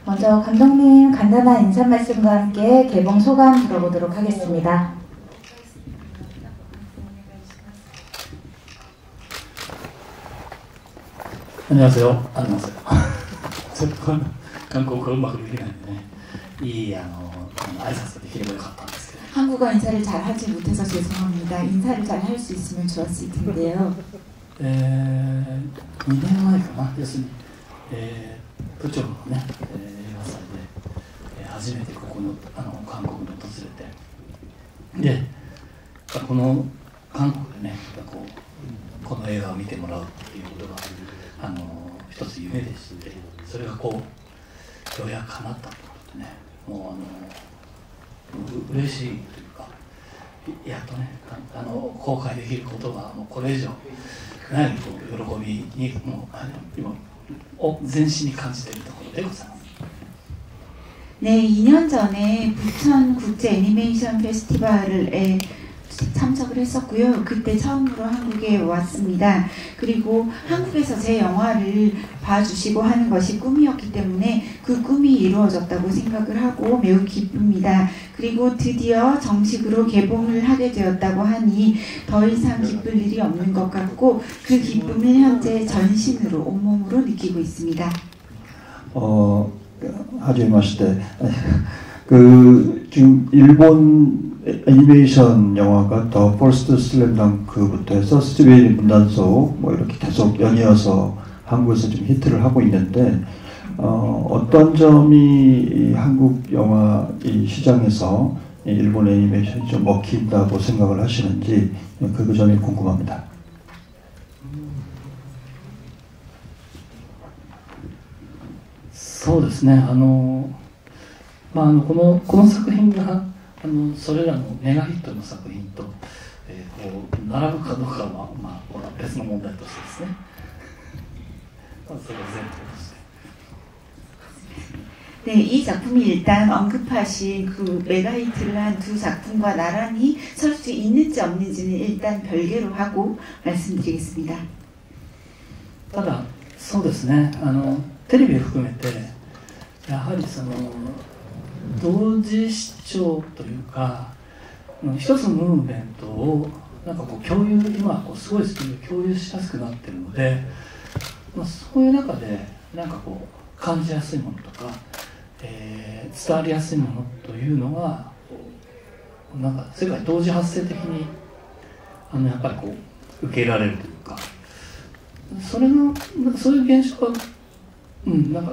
먼저 감독님 간단한 인사 말씀과 함께 개봉 소감 들어보도록 하겠습니다. 안녕하세요. 안녕하세요. 한국어うまくできないんでね、いい挨拶ができればよかったんですけど。 한국어 인사를 잘 하지 못해서 죄송합니다. 인사를 잘 할 수 있으면 좋았을 텐데요. 2年前かな、要するに、部長のね、映画祭で、初めてここの韓国に訪れて、で、この韓国でね、この映画を見てもらうっていうことが一つ夢でして、それがこうようやく叶ったってことでね、もう嬉しいというか、やっとね公開できることがもうこれ以上ない喜びにもう今全身に感じているところでございます。 네, 2년 전에 부천 국제 애니메이션 페스티벌에 참석을 했었고요. 그때 처음으로 한국에 왔습니다. 그리고 한국에서 제 영화를 봐주시고 하는 것이 꿈이었기 때문에 그 꿈이 이루어졌다고 생각을 하고 매우 기쁩니다. 그리고 드디어 정식으로 개봉을 하게 되었다고 하니 더 이상 기쁠 일이 없는 것 같고 그 기쁨을 현재 전신으로 온몸으로 느끼고 있습니다. はじめまして。지금 일본 애니메이션 영화가 더 퍼스트 슬램덩크부터 해서 스티베리 문단속 뭐 이렇게 계속 연이어서 한국에서 좀 히트를 하고 있는데 어떤 점이 한국 영화 이 시장에서 일본 애니메이션이 좀 먹힌다고 생각을 하시는지 그 점이 궁금합니다. そうですね。この作品がそれらのメガヒットの作品と、こう並ぶかどうかは別の問題としてですね。それを前提として。 네, 이 작품이 일단 언급하신 그 메가히트를 한 두 작품과 나란히 설 수 있는지 없는지는 일단 별개로 하고 말씀드리겠습니다. ただそうですね。テレビを含めてやはり同時視聴というか一つのムーブメントをなんかこう共有今すごいスピードで共有しやすくなっているので、そういう中でなんかこう感じやすいものとか、伝わりやすいものというのがなんか世界同時発生的にやっぱりこう受け入れられるというか、それのなんかそういう現象がなんか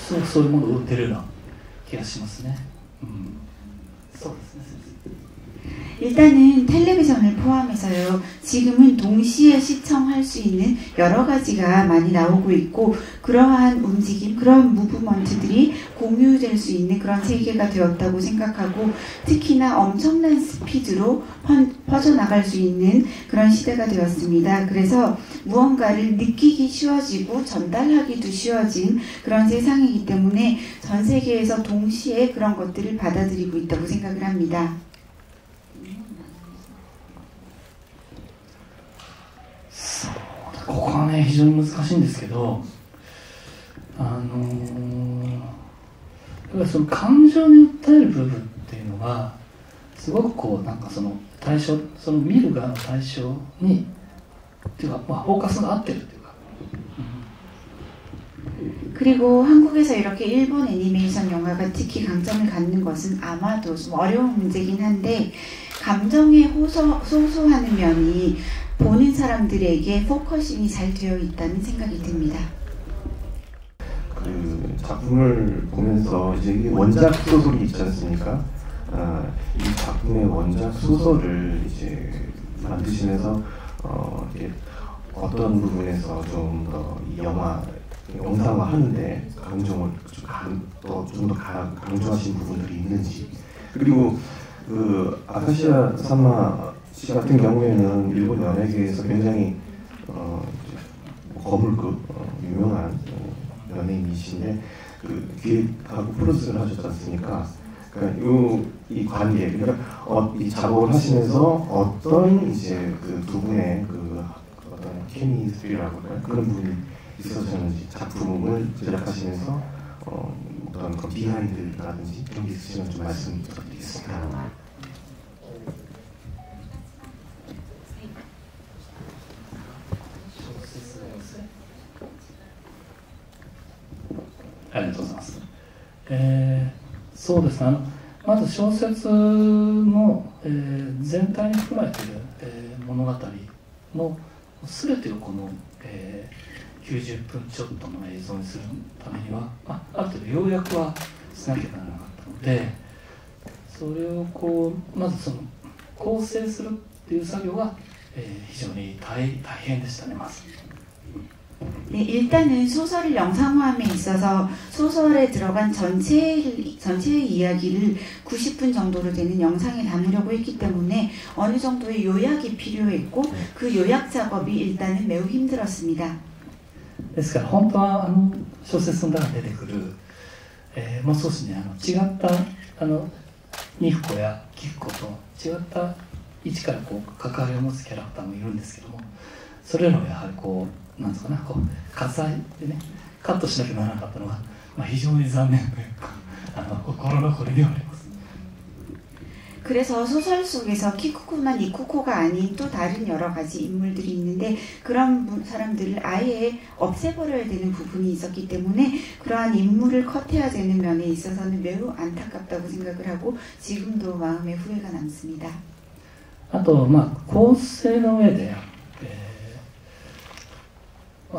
そういうものを売ってるような気がしますね。そうですね。 일단은 텔레비전을 포함해서요. 지금은 동시에 시청할 수 있는 여러 가지가 많이 나오고 있고 그러한 움직임, 그런 무브먼트들이 공유될 수 있는 그런 세계가 되었다고 생각하고 특히나 엄청난 스피드로 퍼져나갈 수 있는 그런 시대가 되었습니다. 그래서 무언가를 느끼기 쉬워지고 전달하기도 쉬워진 그런 세상이기 때문에 전 세계에서 동시에 그런 것들을 받아들이고 있다고 생각을 합니다. ここはね非常に難しいんですけど、やっぱりその感情に訴える部分っていうのがすごくこうなんかその対象、その見る側の対象にっていうかフォーカスが合ってるっていうか。 그리고 한국에서 이렇게 일본 애니메이션 영화가 특히 강점을 갖는 것은 아마도 좀 어려운 문제긴 한데 감정에 호소하는 면이 보는 사람들에게 포커싱이 잘 되어 있다는 생각이 듭니다. 그 작품을 보면서 이제 이게 원작 소설이 있지 않습니까? 이 작품의 원작 소설을 이제 만드시면서 이렇게 어떤 부분에서 좀 더 이 영화 영상화하는데 감정을 좀 더 강조하신 부분들이 있는지, 그리고 그 아카시아 사마 씨 같은 경우에는 일본 연예계에서 굉장히 거물급 유명한 연예인이신데 그 기획하고 프로듀스를 하셨지 않습니까? 그러니까 이 관계, 그러니까 이 작업을 하시면서 어떤 이제 그 두 분의 그 어떤 케미스트리라고 할까요? 그런 부분이 있으셨는지, 작품을 제작하시면서 어떤 그런 비하인드라든지 이런 게 있으시면 좀 말씀 부탁드리겠습니다.そうですね、まず小説の、全体に含まれている、物語の全てをこの、90分ちょっとの映像にするためには、ある程度要約はしなきゃならなかったので、それをこうまずその構成するっていう作業が、非常に大変でしたね、まず。 네, 일단은 소설을 영상화함에 있어서 소설에 들어간 전체의 이야기를 90분 정도로 되는 영상에 담으려고 했기 때문에 어느 정도의 요약이 필요했고 그 요약 작업이 일단은 매우 힘들었습니다. ですから本当は小説の中で出てくる、もう少しね違ったニフコやキクコと違った位置からこう関わりを持つキャラクターもいるんですけども、それらをやはりこうなんですかね、こう割愛でねカットしなきゃならなかったのが、非常に残念というか心残りではあります。 그래서 소설 속에서 키쿠코나 니쿠코가 아닌 또 다른 여러 가지 인물들이 있는데 그런 사람들을 아예 없애버려야 되는 부분이 있었기 때문에 그러한 인물을 컷해야 되는 면에 있어서는 매우 안타깝다고 생각을 하고 지금도 마음에 후회가 남습니다. あと構成の上で、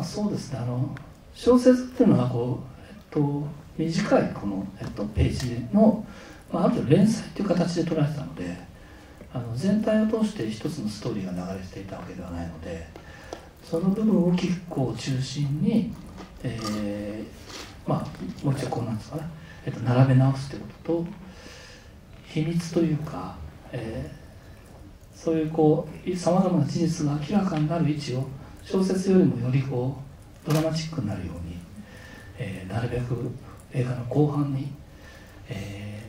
そうですね、小説っていうのはこう、短いこの、ページの、ある程度連載という形で捉えてたので、全体を通して一つのストーリーが流れていたわけではないので、その部分を結構中心に、もう一度こうなんですかね、並べ直すということと、秘密というか、そういうこうさまざまな事実が明らかになる位置を小説よりもよりこうドラマチックになるように、なるべく映画の後半に、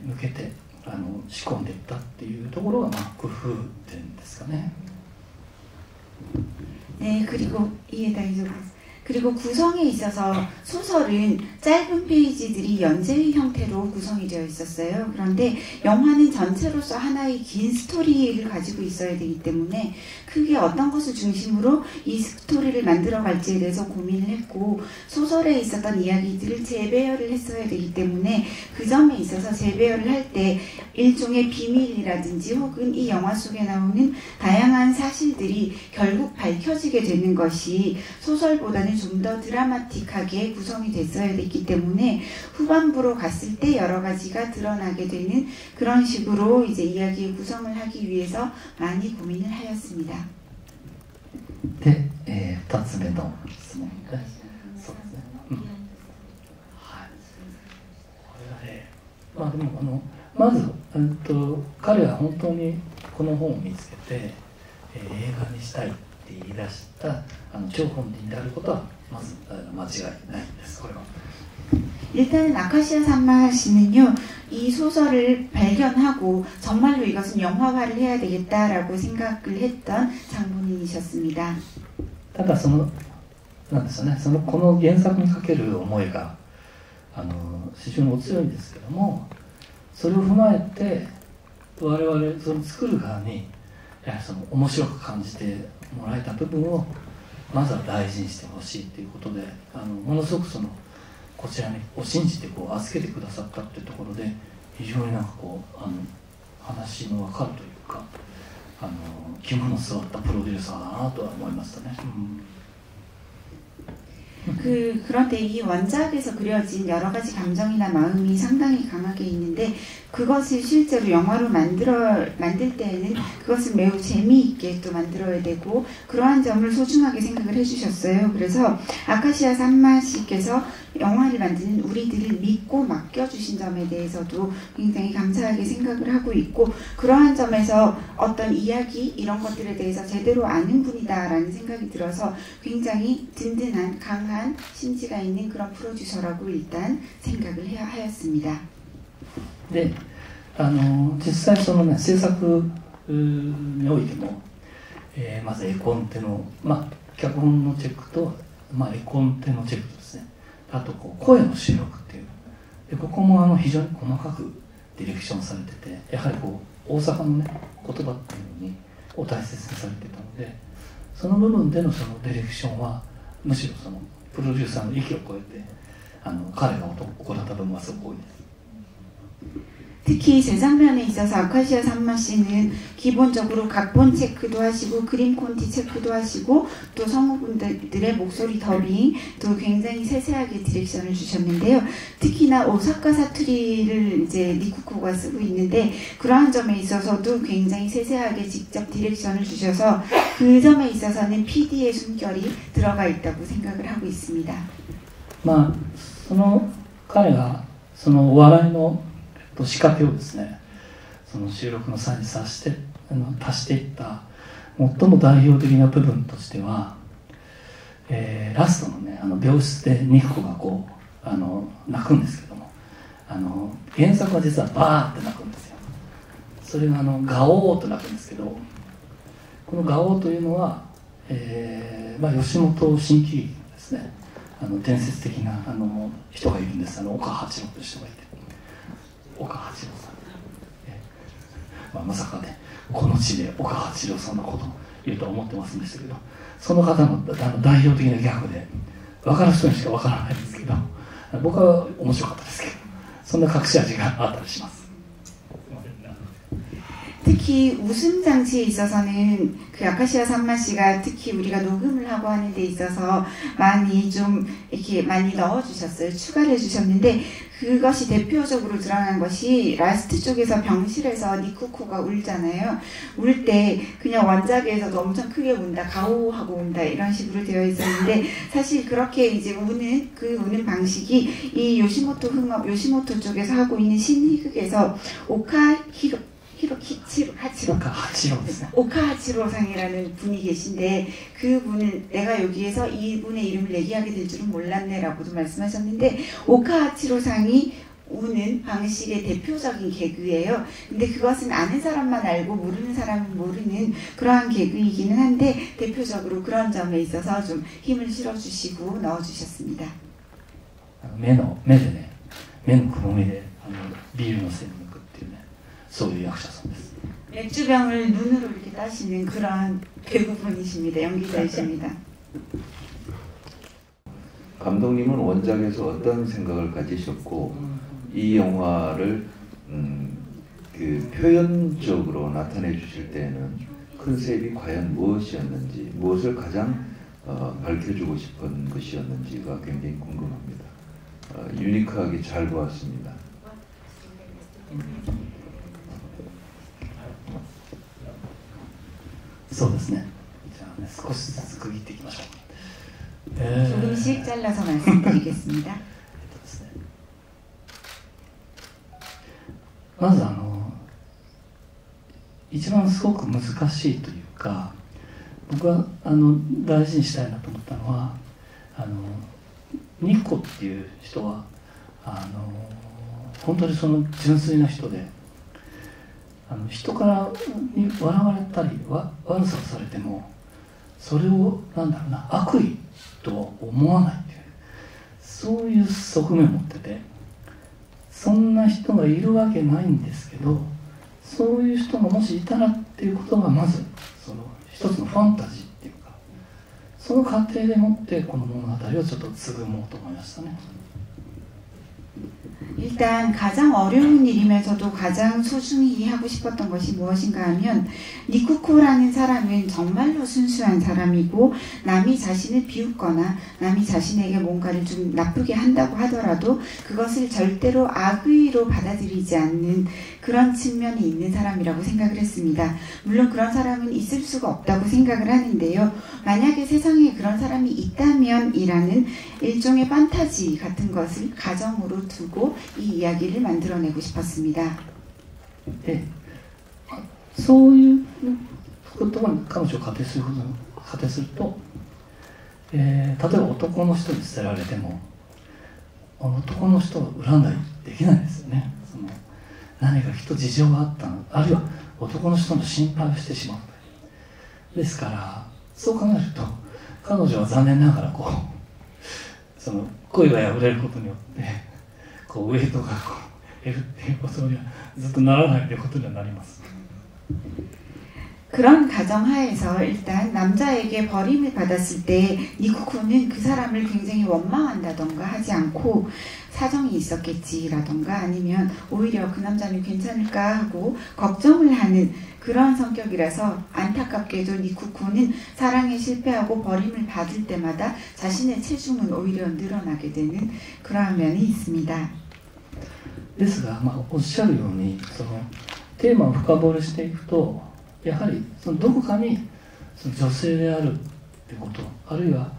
向けて仕込んでいったっていうところが工夫点ですかね。 네, 그리고 그리고 구성에 있어서 소설은 짧은 페이지들이 연재의 형태로 구성이 되어 있었어요. 그런데 영화는 전체로서 하나의 긴 스토리를 가지고 있어야 되기 때문에 크게 어떤 것을 중심으로 이 스토리를 만들어 갈지에 대해서 고민을 했고, 소설에 있었던 이야기들을 재배열을 했어야 되기 때문에 그 점에 있어서 재배열을 할 때 일종의 비밀이라든지 혹은 이 영화 속에 나오는 다양한 사실들이 결국 밝혀지게 되는 것이 소설보다는 좀 더 드라마틱하게 구성이 됐어야 됐기 때문에 후반부로 갔을 때 여러 가지가 드러나게 되는 그런 식으로 이제 이야기의 구성을 하기 위해서 많이 고민을 하였습니다. 네, 2つ目の質問です。そうですね。はい。これはでもまず彼は本当にこの本を見つけて、映画にしたいって言い出した張本人であることはまず間違いないんです。これは。 일단은 아카시아 산마 씨는요, 이 소설을 발견하고 정말로 이것은 영화화를 해야 되겠다라고 생각을 했던 장본인이셨습니다. ただなんですよね、この原作にかける思いが非常にお強いんですけども、それを踏まえて我々その作る側にやはり面白く感じてもらえた部分をまずは大事にしてほしいということで、ものすごくこちらを信じて預けてくださったというところで、非常に話の分かるというか肝の据わったプロデューサーだなとは思いましたね。그런데 이 원작에서 그려진 여러 가지 감정이나 마음이 상당히 강하게 있는데 그것을 실제로 영화로 만들 때에는 그것을 매우 재미있게 또 만들어야 되고 그러한 점을 소중하게 생각을 해주셨어요. 그래서 아카시아 산마 씨께서 영화를 만드는 우리들을 믿고 맡겨주신 점에 대해서도 굉장히 감사하게 생각을 하고 있고, 그러한 점에서 어떤 이야기 이런 것들에 대해서 제대로 아는 분이다라는 생각이 들어서 굉장히 든든한 강한 심지가 있는 그런 프로듀서라고 일단 생각을 하였습니다. 네, 実際制作においても、まず絵コンテの、脚本のチェックと、絵コンテのチェックですね。あと声の収録っていうでここも非常に細かくディレクションされてて、やはりこう大阪のね言葉っていうのにを大切にされてたので、その部分でのそのディレクションはむしろそのプロデューサーの域を超えて彼が行った部分はすごく多いです。 특히 제장면에 있어서 아카시아 산마 씨는 기본적으로 각본 체크도 하시고 그림 콘티 체크도 하시고 또 성우분들의 목소리 더빙 또 굉장히 세세하게 디렉션을 주셨는데요. 특히나 오사카 사투리를 이제 니쿠코가 쓰고 있는데 그러한 점에 있어서도 굉장히 세세하게 직접 디렉션을 주셔서 그 점에 있어서는 PD의 숨결이 들어가 있다고 생각을 하고 있습니다. その彼がそのお笑いの仕掛けをですね、その収録の際に足していった最も代表的な部分としては、ラストのね病室でニコがこう泣くんですけども、原作は実はバーって泣くんですよ。それがガオーと泣くんですけど、このガオーというのは、吉本新喜劇ですね、伝説的な人がいるんです。岡八郎という人がいて、岡八郎さん、まさかねこの地で岡八郎さんのことを言うとは思ってませんでしたけど、その方の代表的なギャグで分かる人にしか分からないんですけど、僕は面白かったですけど、そんな隠し味があったりします。 특히 웃음 장치에 있어서는 그 아카시아 산마 씨가 특히 우리가 녹음을 하고 하는 데 있어서 많이 좀 이렇게 많이 넣어주셨어요. 추가를 해주셨는데 그것이 대표적으로 드러난 것이 라스트 쪽에서 병실에서 니쿠코가 울잖아요. 울 때 그냥 원작에서도 엄청 크게 운다, 가오하고 운다 이런 식으로 되어 있었는데 사실 그렇게 이제 우는 방식이 이 요시모토 쪽에서 하고 있는 신희극에서 오카하치로상이라는 분이 계신데 그분은 내가 여기에서 이분의 이름을 얘기하게 될 줄은 몰랐네 라고도 말씀하셨는데, 오카하치로상이 우는 방식의 대표적인 개그예요. 근데 그것은 아는 사람만 알고 모르는 사람은 모르는 그러한 개그이기는 한데 대표적으로 그런 점에 있어서 좀 힘을 실어주시고 넣어주셨습니다. 目でね、目のくぼみでビールの線を抜くっていうね、そういう役者さんです。 맥주병을 눈으로 이렇게 따시는 그런 배우분이십니다. 연기자이십니다. 감독님은 원작에서 어떤 생각을 가지셨고 이 영화를 그 표현적으로 나타내 주실 때는 컨셉이 과연 무엇이었는지, 무엇을 가장 밝혀주고 싶은 것이었는지가 굉장히 궁금합니다. 유니크하게 잘 보았습니다. そうですね。じゃあね、少しずつ区切っていきましょう。 조금씩 잘라서 말씀드리겠습니다. まず一番すごく難しいというか、僕は大事にしたいなと思ったのはニコっていう人は本当にその純粋な人で、人から笑われたり悪さをされてもそれを悪意とは思わないっていう、そういう側面を持ってて、そんな人がいるわけないんですけど、そういう人がもしいたらっていうことがまずその一つのファンタジーっていうか、その過程でもってこの物語をちょっと紡もうと思いましたね。 일단 가장 어려운 일이면서도 가장 소중히 하고 싶었던 것이 무엇인가 하면, 니쿠코라는 사람은 정말로 순수한 사람이고 남이 자신을 비웃거나 남이 자신에게 뭔가를 좀 나쁘게 한다고 하더라도 그것을 절대로 악의로 받아들이지 않는 그런 측면이 있는 사람이라고 생각을 했습니다. 물론 그런 사람은 있을 수가 없다고 생각을 하는데요. 만약에 세상에 그런 사람이 있다면 이라는 일종의 판타지 같은 것을 가정으로 두고 이 이야기를 만들어내고 싶었습니다. 네, そういうことが彼女を仮定すると、例えば男の人に捨てられても男の人を恨んだりできないですよね。何かきっと事情があったの、あるいは男の人の心配をしてしまう。ですからそう考えると彼女は残念ながらその恋が破れることによってこうウェイトがこう減るっていうことにはずっとならないということにはなります。 그런 가정하에서 일단 남자에게 버림을 받았을 때 니쿠쿠는 그 사람을 굉장히 원망한다던가 하지 않고 사정이 있었겠지라던가 아니면 오히려 그 남자는 괜찮을까 하고 걱정을 하는 그런 성격이라서 안타깝게도 니쿠쿠는 사랑에 실패하고 버림을 받을 때마다 자신의 체중은 오히려 늘어나게 되는 그러한 면이 있습니다. ですが、おっしゃるようにそのテーマを深掘りしていくとやはりそのどこかにその女性であるってこと、あるいは、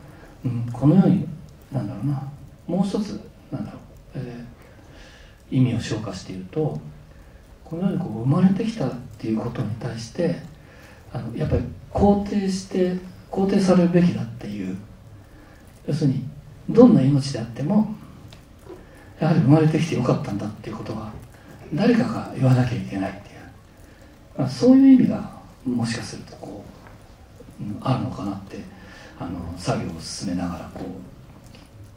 このようになんだろうな、もう一つなんだろう、意味を消化していると、このようにこう生まれてきたっていうことに対してやっぱり肯定されるべきだっていう、要するにどんな命であってもやはり生まれてきてよかったんだっていうことは誰かが言わなきゃいけないっていう、そういう意味がもしかするとこう、あるのかなって作業を進めながらこ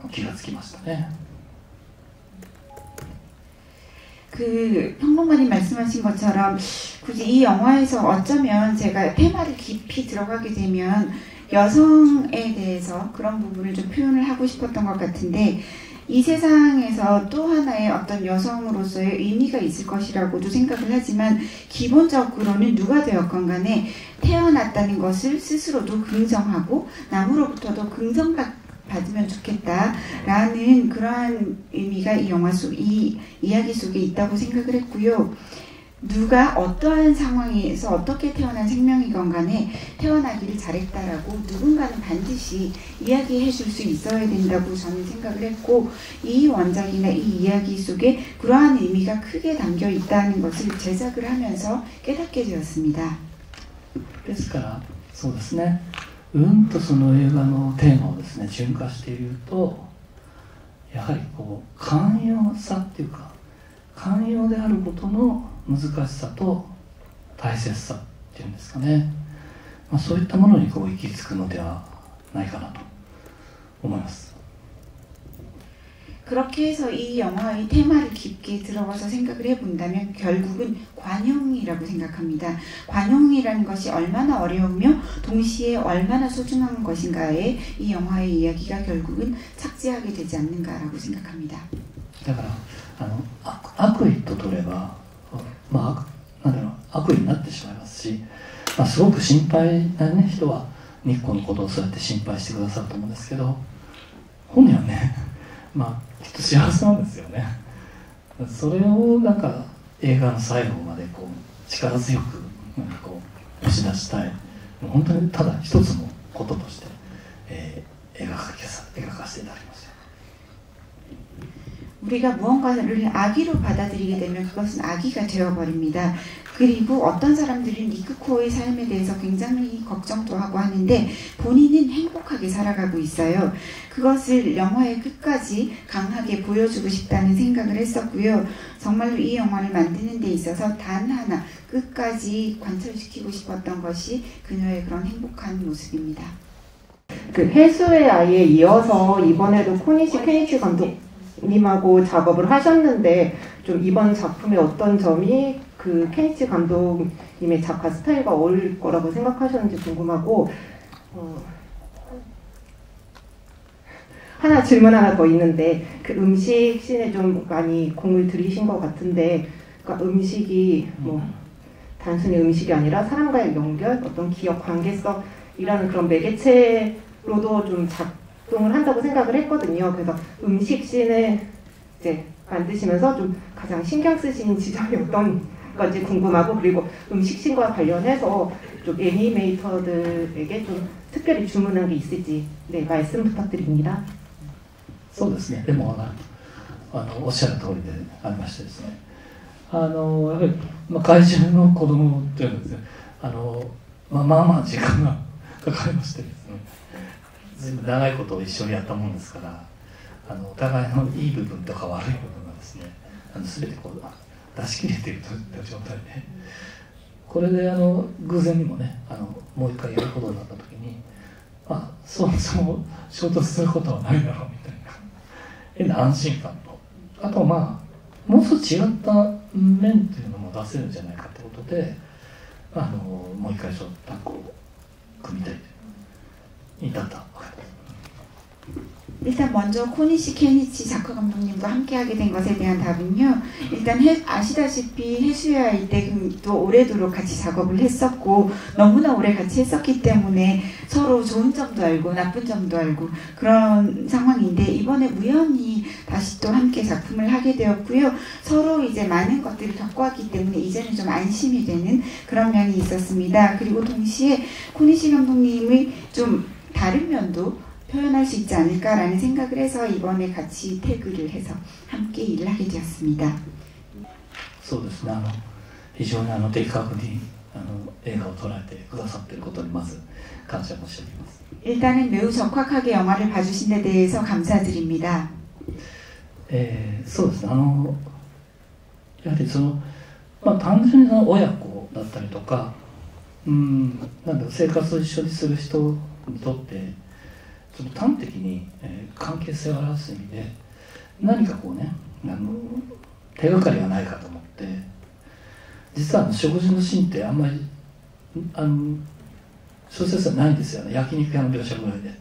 う気がつきましたね。 그 평론가님 말씀하신 것처럼 굳이 이 영화에서 어쩌면 제가 테마를 깊이 들어가게 되면 여성에 대해서 그런 부분을 좀 표현을 하고 싶었던 것 같은데 이 세상에서 또 하나의 어떤 여성으로서의 의미가 있을 것이라고도 생각을 하지만 기본적으로는 누가 되었건 간에 태어났다는 것을 스스로도 긍정하고 남으로부터도 긍정받으면 좋겠다라는 그러한 의미가 이 영화 속, 이 이야기 속에 있다고 생각을 했고요. 누가 어떠한 상황에서 어떻게 태어난 생명이건 간에 태어나기를 잘했다라고 누군가는 반드시 이야기해 줄 수 있어야 된다고 저는 생각을 했고 이 원작이나 이 이야기 속에 그러한 의미가 크게 담겨 있다는 것을 제작을 하면서 깨닫게 되었습니다. ですからそうですね、とその映画のテーマをですね順化しているとやはりこう寛容さっていうか寛容であることの難しさと大切さっていうんですかね、そういったものにこう行き着くのではないかなと思います。 그렇게 해서 이 영화의 테마를 깊게 들어가서 생각을 해본다면 결국은 관용이라고 생각합니다. 관용이라는 것이 얼마나 어려우며 동시에 얼마나 소중한 것인가에 이 영화의 이야기가 결국은 착지하게 되지 않는가라고 생각합니다. だから悪意と取れば、なんだろう、悪意になってしまいますし、すごく心配な、人は日光のことをそうやって心配してくださると思うんですけど、本人はね、きっと幸せなんですよね。それをなんか映画の最後までこう力強くこう押し出したい、本当にただ一つのこととして、描かせていただきました。 우리가 무언가를 악의로 받아들이게 되면 그것은 악의가 되어버립니다. 그리고 어떤 사람들은 니쿠코의 삶에 대해서 굉장히 걱정도 하고 하는데 본인은 행복하게 살아가고 있어요. 그것을 영화의 끝까지 강하게 보여주고 싶다는 생각을 했었고요. 정말로 이 영화를 만드는 데 있어서 단 하나 끝까지 관철시키고 싶었던 것이 그녀의 그런 행복한 모습입니다. 그 해수의 아이에 이어서 이번에도 코니시 케이치 감독님하고 작업을 하셨는데 좀 이번 작품의 어떤 점이 그 케이치 감독님의 작가 스타일과 어울릴 거라고 생각하셨는지 궁금하고, 하나 질문 하나 더 있는데 그 음식 씬에 좀 많이 공을 들이신 것 같은데, 그러니까 음식이 뭐 단순히 음식이 아니라 사람과의 연결, 어떤 기억 관계성이라는 그런 매개체로도 좀 작동을 한다고 생각을 했거든요. 그래서 음식 씬을 이제 만드시면서 좀 가장 신경 쓰시는 지점이 어떤 건지 궁금하고, 그리고 음식 씬과 관련해서 좀 애니메이터들에게 좀 특별히 주문한 게 있을지 말씀 부탁드립니다. そうですね。でもおっしゃる通りでありましてですね。やはり怪獣の子供というのはですね、時間がかかりましてですね。随分長いことを一緒にやったもんですから、お互いのいい部分とか悪い部分がですね、全てこう出し切れているといった状態で、これで偶然にもね、もう一回やることになった時に、そもそも衝突することはないだろうみたいな変な安心感とあとまあもう少し違った面っていうのも出せるんじゃないかってことで、もう一回タッグを組みたいに至ったわけです。 일단 먼저 코니시 케니치 작가 감독님과 함께하게 된 것에 대한 답은요. 일단 아시다시피 해수야일 때도 오래도록 같이 작업을 했었고 너무나 오래 같이 했었기 때문에 서로 좋은 점도 알고 나쁜 점도 알고 그런 상황인데 이번에 우연히 다시 또 함께 작품을 하게 되었고요. 서로 이제 많은 것들을 겪어왔기 때문에 이제는 좀 안심이 되는 그런 면이 있었습니다. 그리고 동시에 코니시 감독님의 좀 다른 면도 표현할 수 있지 않을까라는 생각을 해서 이번에 같이 태그를 해서 함께 일을 하게 되었습니다. そうですね。非常に的確に映画を捉えてくださっていることにまず感謝申し上げます。 일단은 매우 적확하게 영화를 봐주신 데 대해서 감사드립니다. そうですね。やはり単純に親子だったりとか、なんだろう、生活を一緒にする人にとってちょっと端的に、関係性を表す意味で何かこうね、手がかりがないかと思って、実は食事のシーンってあんまり小説はないんですよね。焼肉屋の描写ぐらいで。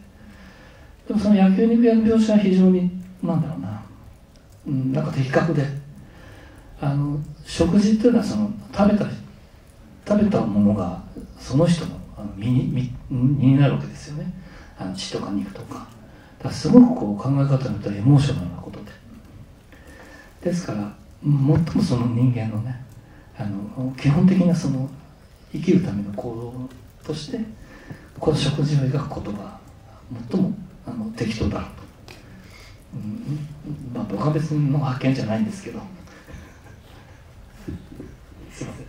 でもその焼肉屋の描写は非常になんだろうな、なんか的確で、食事っていうのは食べたものがその人の身になるわけですよね。血とか肉とか。だからすごくこう考え方によってはエモーショナルなことで。ですから最もその人間のね、基本的なその生きるための行動としてこの食事を描くことが最も適当だろうと。僕は別の発見じゃないんですけど。すいません。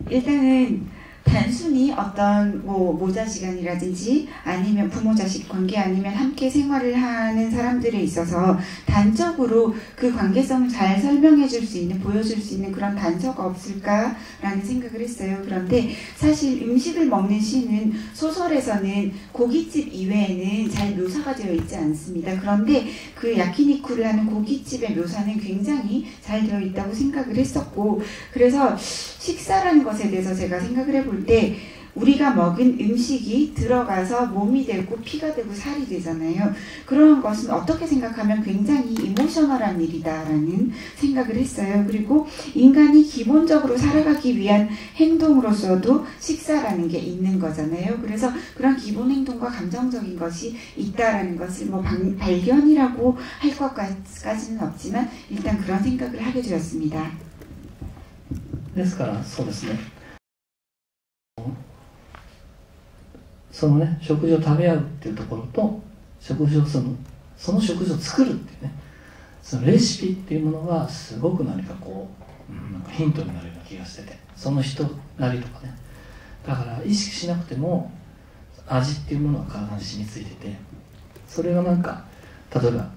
일단은 단순히 어떤 모자지간이라든지 아니면 부모-자식 관계 아니면 함께 생활을 하는 사람들에 있어서 단적으로 그 관계성을 잘 설명해 줄 수 있는, 보여줄 수 있는 그런 단서가 없을까라는 생각을 했어요. 그런데 사실 음식을 먹는 씬은 소설에서는 고깃집 이외에는 잘 묘사가 되어 있지 않습니다. 그런데 그 야키니쿠를 하는 고깃집의 묘사는 굉장히 잘 되어 있다고 생각을 했었고, 그래서 식사라는 것에 대해서 제가 생각을 해볼 때 우리가 먹은 음식이 들어가서 몸이 되고 피가 되고 살이 되잖아요. 그런 것은 어떻게 생각하면 굉장히 이모셔널한 일이다라는 생각을 했어요. 그리고 인간이 기본적으로 살아가기 위한 행동으로서도 식사라는 게 있는 거잖아요. 그래서 그런 기본 행동과 감정적인 것이 있다라는 것을 발견이라고 할 것까지는 없지만 일단 그런 생각을 하게 되었습니다. ですからそうですね、そのね食事を食べ合うっていうところと食事をその食事を作るっていうね、そのレシピっていうものがすごく何かこう、なんかヒントになるような気がしてて、その人なりとかね、だから意識しなくても味っていうものが体に染みついてて、それがなんか例えば、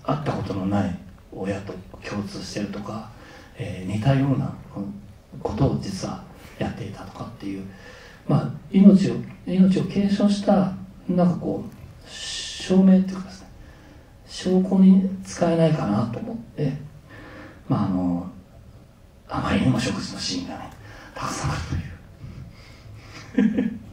会ったことのない親と共通してるとか、似たようなことを実はやっていたとかっていう、命を継承したなんかこう証明っていうかですね、証拠に使えないかなと思って、あまりにも食事のシーンがねたくさんあるという。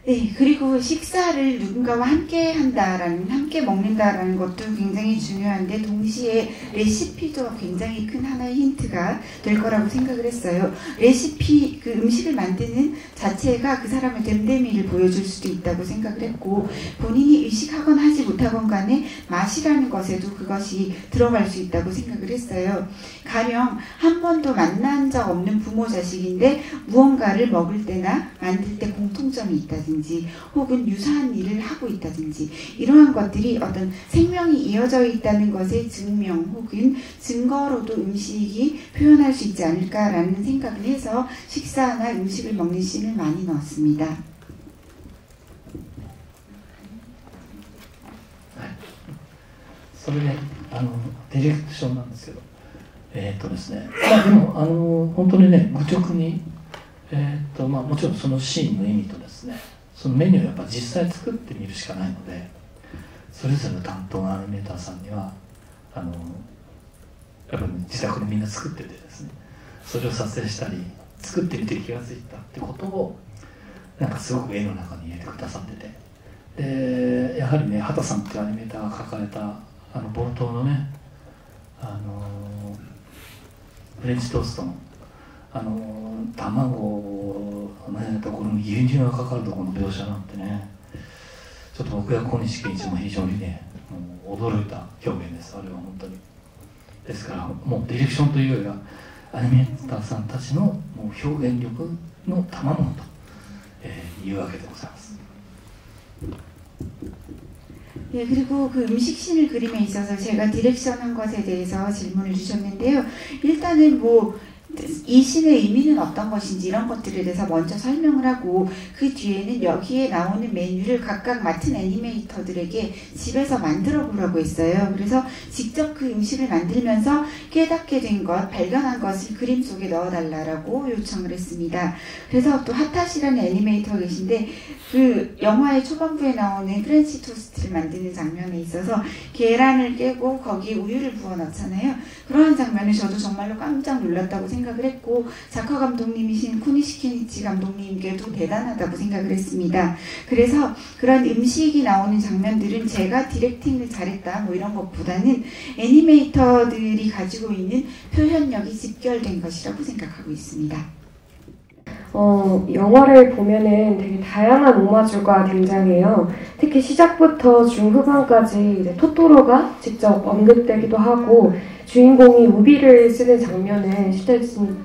네, 그리고 식사를 누군가와 함께 한다라는, 함께 먹는다라는 것도 굉장히 중요한데 동시에 레시피도 굉장히 큰 하나의 힌트가 될 거라고 생각을 했어요. 레시피, 그 음식을 만드는 자체가 그 사람의 됨됨이를 보여줄 수도 있다고 생각을 했고, 본인이 의식하건 하지 못하건 간에 맛이라는 것에도 그것이 들어갈 수 있다고 생각을 했어요. 가령 한 번도 만난 적 없는 부모-자식인데 무언가를 먹을 때나 만들 때 공통점이 있다든지 혹은 유사한 일을 하고 있다든지 이러한 것들이 어떤 생명이 이어져 있다는 것의 증명 혹은 증거로도 음식이 표현할 수 있지 않을까라는 생각을 해서 식사나 음식을 먹는 씬을 많이 넣었습니다. それでディレクションなんですけど、ですね、でも本当にね愚直に、もちろんそのシーンの意味とですね、そのメニューをやっぱ実際作ってみるしかないので、それぞれの担当のアニメーターさんにはやっぱり自宅でみんな作っててですね、それを撮影したり作ってみて気が付いたってことをなんかすごく絵の中に入れてくださってて、でやはりね畑さんっていうアニメーターが描かれた冒頭のねフレンチトーストの卵のねところに牛乳がかかるところの描写なんてね、ちょっと僕や小西健一も非常にねもう驚いた表現です。あれは本当にですから、もうディレクションというよりはアニメーターさんたちのもう表現力の賜物と、いうわけでございます。 예, 그리고 그 음식신을 그림에 있어서 제가 디렉션한 것에 대해서 질문을 주셨는데요. 일단은 뭐 이 신의 의미는 어떤 것인지 이런 것들에 대해서 먼저 설명을 하고, 그 뒤에는 여기에 나오는 메뉴를 각각 맡은 애니메이터들에게 집에서 만들어 보라고 했어요. 그래서 직접 그 음식을 만들면서 깨닫게 된 것, 발견한 것을 그림 속에 넣어달라고 요청을 했습니다. 그래서 또 하타시라는 애니메이터가 계신데, 그 영화의 초반부에 나오는 프렌치 토스트를 만드는 장면에 있어서 계란을 깨고 거기에 우유를 부어 넣잖아요. 그러한 장면을 저도 정말로 깜짝 놀랐다고 생각을 했고, 작화 감독님이신 쿠니시케니치 감독님께도 대단하다고 생각을 했습니다. 그래서 그런 음식이 나오는 장면들은 제가 디렉팅을 잘했다 뭐 이런 것보다는 애니메이터들이 가지고 있는 표현력이 집결된 것이라고 생각하고 있습니다. 영화를 보면은 되게 다양한 오마주가 등장해요. 특히 시작부터 중후반까지 이제 토토로가 직접 언급되기도 하고, 주인공이 우비를 쓰는 장면은 실제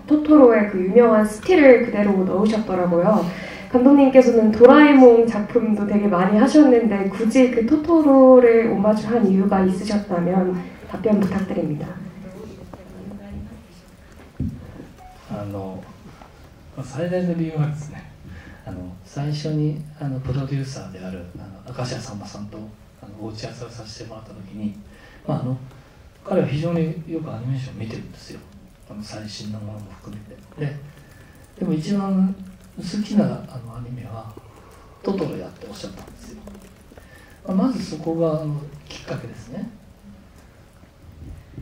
토토로의 그 유명한 스틸을 그대로 넣으셨더라고요. 감독님께서는 도라에몽 작품도 되게 많이 하셨는데 굳이 그 토토로를 오마주한 이유가 있으셨다면 답변 부탁드립니다. 最大の理由はですね、最初にプロデューサーである明石家さんまさんとお打ち合わせをさせてもらった時に、彼は非常によくアニメーションを見てるんですよ、最新のものも含めて。でも一番好きなアニメはトトロやっておっしゃったんですよ。まずそこがきっかけですね。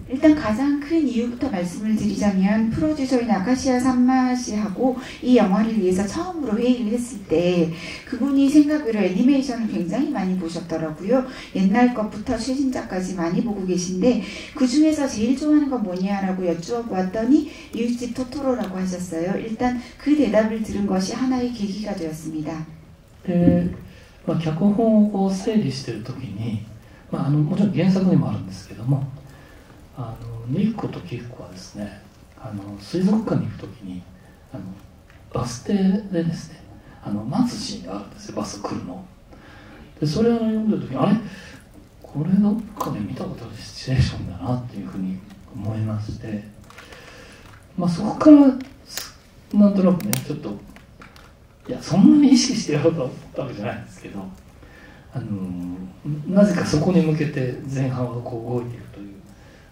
일단 가장 큰 이유부터 말씀을 드리자면, 프로듀서인 아카시아 산마 씨하고 이 영화를 위해서 처음으로 회의를 했을 때 그분이 생각으로 애니메이션을 굉장히 많이 보셨더라고요. 옛날 것부터 최신작까지 많이 보고 계신데 그 중에서 제일 좋아하는 건 뭐냐라고 여쭈어보았더니 이웃집 토토로라고 하셨어요. 일단 그 대답을 들은 것이 하나의 계기가 되었습니다. 脚本を整理している時に、もちろん原作にもあるんですけども、ニッコとキッコはですね、水族館に行くときにバス停でですね待つシーンがあるんですよ、バス来るので。それを読んでるときに、あれこれどっかで見たことあるシチュエーションだなっていうふうに思いまして、そこからなんとなくねちょっと、いやそんなに意識してやろうと思ったわけじゃないんですけど、なぜかそこに向けて前半はこう動いているという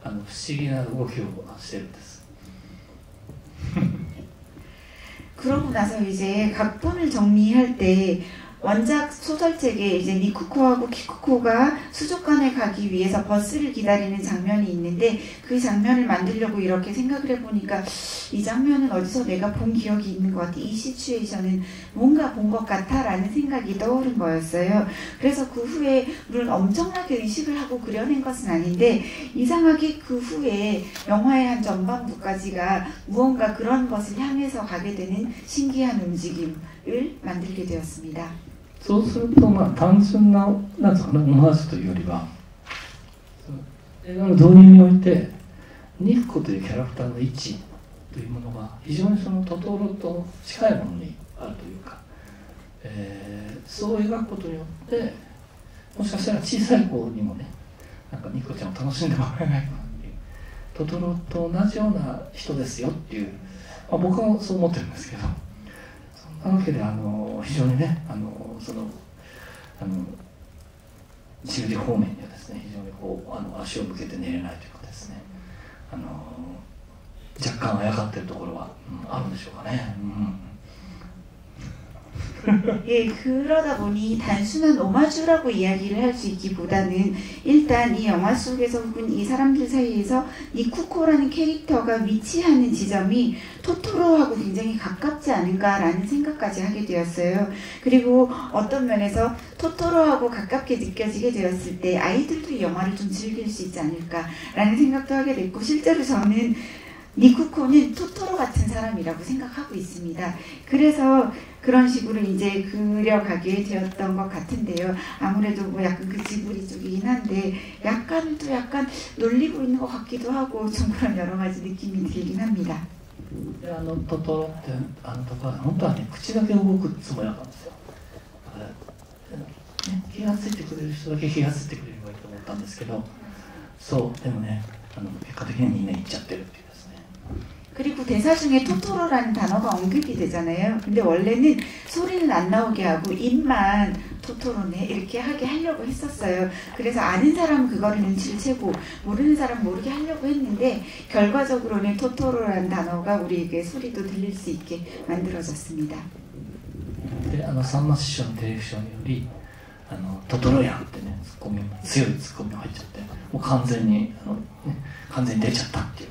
不思議な動きをしているんです。 그러고 나서 이제 각본을 정리할 때 원작 소설책에 이제 니쿠코하고 키쿠코가 수족관에 가기 위해서 버스를 기다리는 장면이 있는데, 그 장면을 만들려고 이렇게 생각을 해보니까 이 장면은 어디서 내가 본 기억이 있는 것 같아, 이 시츄에이션은 뭔가 본 것 같아 라는 생각이 떠오른 거였어요. 그래서 그 후에 물론 엄청나게 의식을 하고 그려낸 것은 아닌데, 이상하게 그 후에 영화의 한 전반부까지가 무언가 그런 것을 향해서 가게 되는 신기한 움직임을 만들게 되었습니다. そうすると単純ななんですかね、オマージュというよりは映画の導入においてニッコというキャラクターの位置というものが非常にそのトトロと近いものにあるというか、そう描くことによってもしかしたら小さい子にもね、なんかニッコちゃんを楽しんでもらえないかなっていう、トトロと同じような人ですよっていう、僕はそう思ってるんですけど、そんなわけで非常にねジブリ方面にはですね非常にこう足を向けて寝れないというかですね、若干あやかっているところは、あるんでしょうかね。 예, 그러다 보니 단순한 오마주라고 이야기를 할 수 있기보다는 일단 이 영화 속에서 혹은 이 사람들 사이에서 니쿠코라는 캐릭터가 위치하는 지점이 토토로하고 굉장히 가깝지 않은가라는 생각까지 하게 되었어요. 그리고 어떤 면에서 토토로하고 가깝게 느껴지게 되었을 때 아이들도 이 영화를 좀 즐길 수 있지 않을까라는 생각도 하게 됐고, 실제로 저는 니쿠코는 토토로 같은 사람이라고 생각하고 있습니다. 그래서 그런 식으로 이제 그려가게 되었던 것 같은데요. 아무래도 뭐 약간 그 지브리 쪽이긴 한데 약간 또 약간 놀리고 있는 것 같기도 하고 좀 그런 여러 가지 느낌이 들긴 합니다. トトロってとか本当はね口だけ動くつもりだったんですよ。気がついてくれる人だけ気がついてくれればいいと思ったんですけど、そうでもね結果的にみんな言っちゃってるっていうですね。 그리고 대사 중에 토토로라는 단어가 언급이 되잖아요. 근데 원래는 소리는 안 나오게 하고 입만 토토로네 이렇게 하게 하려고 했었어요. 그래서 아는 사람은 그거를 눈치를 채고 모르는 사람은 모르게 하려고 했는데 결과적으로는 토토로라는 단어가 우리에게 소리도 들릴 수 있게 만들어졌습니다. さんま師匠のディレクションによりトトロやんってね強いツッコミが入っちゃってもう完全に出ちゃったっていう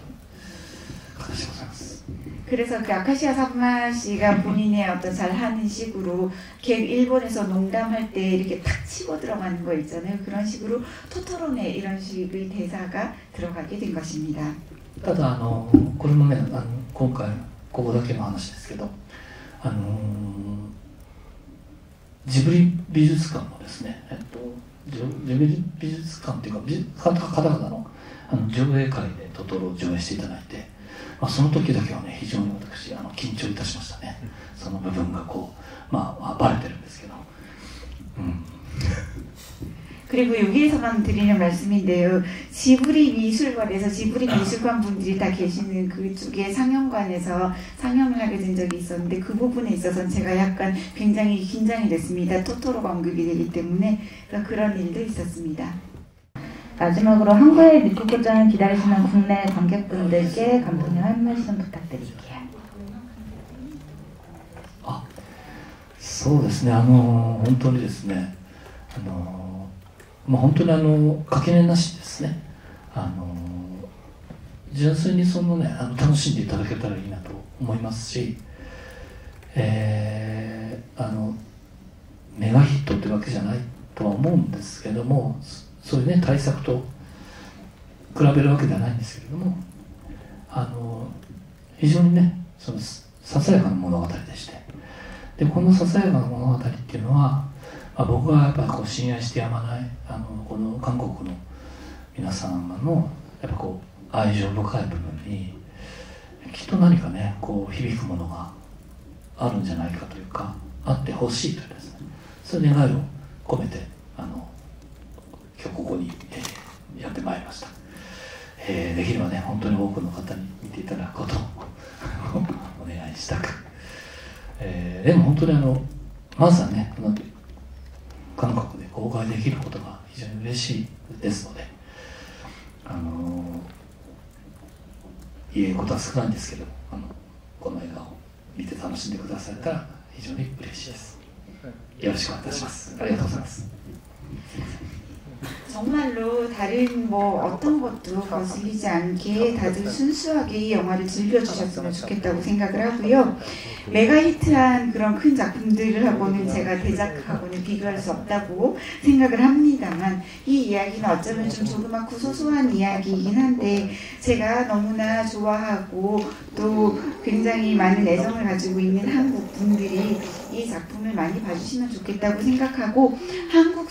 그래서 그 아카시아 산마 씨가 본인의 어떤 잘하는 식으로 일본에서 농담할 때 이렇게 탁 치고 들어가는 거 있잖아요. 그런 식으로 토토로네 이런 식의 대사가 들어가게 된 것입니다. ただこれもね今回ここだけの話ですけどジブリ美術館もですねジブリ美術館っていうか方々の上映会でトトロを上映していただいて その時だけはね非常に私緊張いたしましたね。その部分がこうバレてるんですけど。 그리고 여기에서만 드리는 말씀인데요. 지브리 미술관에서 지브리 미술관 분들이 다 계시는 그쪽에 상영관에서 상영을 하게 된 적이 있었는데 그 부분에 있어서는 제가 약간 굉장히 긴장이 됐습니다. 토토로가 언급이 되기 때문에 그런 일도 있었습니다. 마지막으로 한국의 니쿠코짱을 기다리시는 국내 관객분들께 감독님 한 말씀 부탁드릴게요. そうですね本当にですね本当に垣根なしですね純粋にそのね楽しんでいただけたらいいなと思いますしメガヒットってわけじゃないとは思うんですけども そういうね対策と比べるわけではないんですけれども非常にねささやかな物語でしてでこのささやかな物語っていうのは僕はやっぱり親愛してやまないこの韓国の皆様のやっぱ愛情深い部分にきっと何かね響くものがあるんじゃないかというかあってほしいというですねそういう願いを込めて 今日ここにやってまいりました。できればね本当に多くの方に見ていただくことをお願いしたく、でも本当にまずはね韓国で公開できることが非常に嬉しいですので言えることは少ないんですけどこの映画を見て楽しんでくだされたら非常に嬉しいです。よろしくお願いいたします。ありがとうございます。 정말로 다른 어떤 것도 거슬리지 않게 다들 순수하게 이 영화를 즐겨주셨으면 좋겠다고 생각을 하고요. 메가히트한 그런 큰 작품들하고는 제가 대작하고는 비교할 수 없다고 생각을 합니다만 이 이야기는 어쩌면 좀 조그맣고 소소한 이야기이긴 한데 제가 너무나 좋아하고 또 굉장히 많은 애정을 가지고 있는 한국 분들이 이 작품을 많이 봐주시면 좋겠다고 생각하고 한국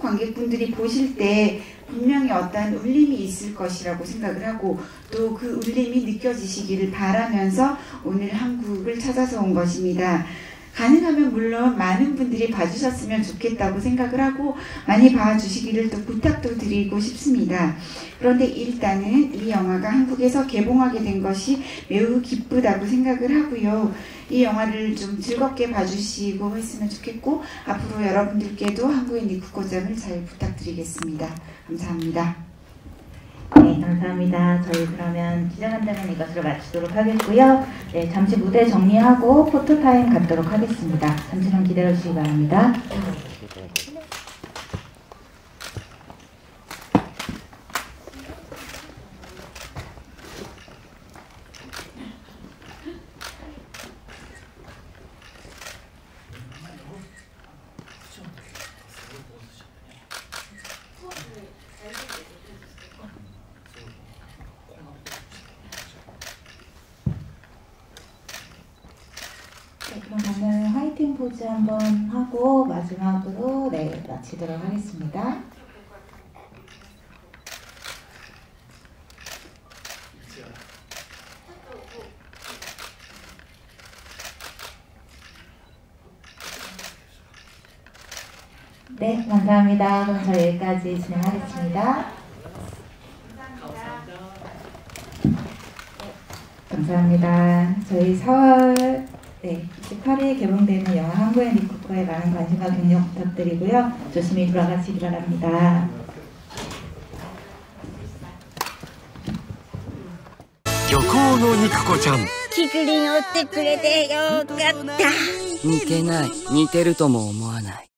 관객분들이 보실 때 분명히 어떠한 울림이 있을 것이라고 생각을 하고 또 그 울림이 느껴지시기를 바라면서 오늘 한국을 찾아서 온 것입니다. 가능하면 물론 많은 분들이 봐주셨으면 좋겠다고 생각을 하고 많이 봐주시기를 또 부탁도 드리고 싶습니다. 그런데 일단은 이 영화가 한국에서 개봉하게 된 것이 매우 기쁘다고 생각을 하고요. 이 영화를 좀 즐겁게 봐주시고 했으면 좋겠고 앞으로 여러분들께도 한국의 니쿠코짱을 잘 부탁드리겠습니다. 감사합니다. 네, 감사합니다. 저희 그러면 기자간담회는 이것으로 마치도록 하겠고요. 네, 잠시 무대 정리하고 포토타임 갖도록 하겠습니다. 잠시만 기다려 주시기 바랍니다. 네, 그럼 오늘 화이팅 포즈 한번 하고 마지막으로 마치도록 하겠습니다. 네, 감사합니다. 그럼 저희 여기까지 진행하겠습니다. 감사합니다. 저희 4월 28일 개봉되는 영화 한국의 니코코에 많은 관심과 격려 부탁드리고요. 조심히 돌아가시기 바랍니다. 漁港の肉子ちゃんキクリン追ってくれてよかった。似てない似てるとも思わない